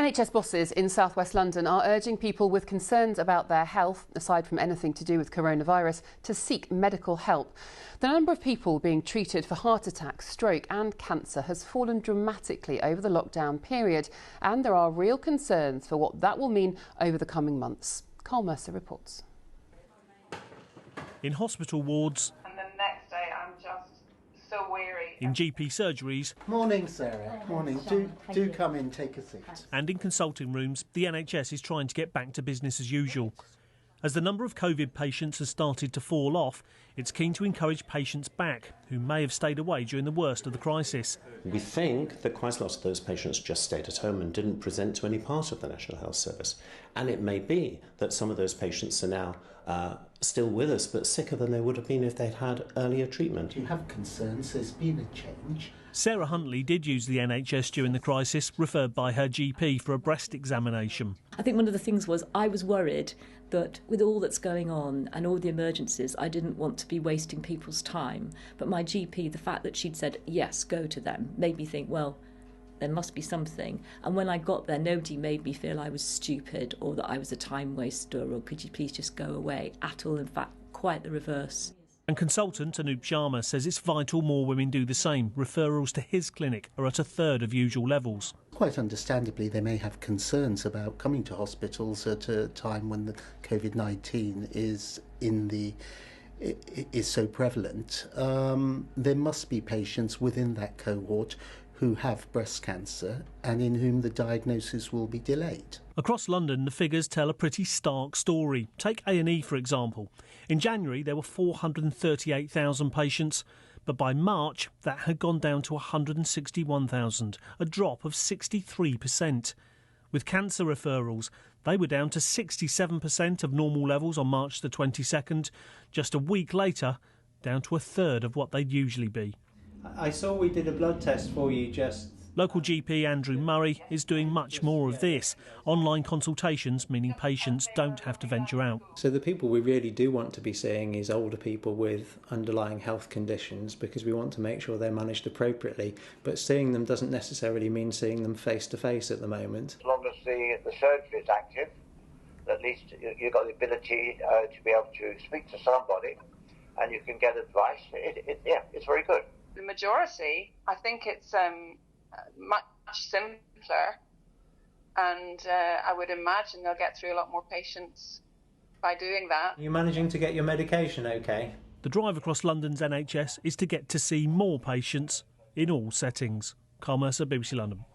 NHS bosses in South West London are urging people with concerns about their health, aside from anything to do with coronavirus, to seek medical help. The number of people being treated for heart attack, stroke and cancer has fallen dramatically over the lockdown period, and there are real concerns for what that will mean over the coming months. Karl Mercer reports. In hospital wards, and the next day I'm just so weary. In GP surgeries. Morning, Sarah. Morning. Do come in, take a seat. And in consulting rooms, the NHS is trying to get back to business as usual. As the number of COVID patients has started to fall off, it's keen to encourage patients back who may have stayed away during the worst of the crisis. We think that quite a lot of those patients just stayed at home and didn't present to any part of the National Health Service. And it may be that some of those patients are now still with us, but sicker than they would have been if they'd had earlier treatment. Do you have concerns? There's been a change. Sarah Huntley did use the NHS during the crisis, referred by her GP for a breast examination. I think one of the things was I was worried that with all that's going on and all the emergencies, I didn't want to be wasting people's time. But my GP, the fact that she'd said, yes, go to them, made me think, well, there must be something. And when I got there, nobody made me feel I was stupid or that I was a time waster or could you please just go away at all. In fact, quite the reverse. And consultant Anup Sharma says it's vital more women do the same. Referrals to his clinic are at a third of usual levels. Quite understandably, they may have concerns about coming to hospitals at a time when the COVID-19 is so prevalent. There must be patients within that cohort who have breast cancer and in whom the diagnosis will be delayed. Across London, the figures tell a pretty stark story. Take A&E, for example. In January, there were 438,000 patients, but by March, that had gone down to 161,000, a drop of 63%. With cancer referrals, they were down to 67% of normal levels on March the 22nd. Just a week later, down to a third of what they'd usually be. I saw we did a blood test for you just... Local GP Andrew Murray is doing much more of this. Online consultations, meaning patients don't have to venture out. So the people we really do want to be seeing is older people with underlying health conditions because we want to make sure they're managed appropriately. But seeing them doesn't necessarily mean seeing them face to face at the moment. As long as the surgery is active, at least you've got the ability to be able to speak to somebody and you can get advice. It's very good. The majority, I think it's much simpler, and I would imagine they'll get through a lot more patients by doing that. Are you managing to get your medication okay? The drive across London's NHS is to get to see more patients in all settings. Karl Mercer, BBC London.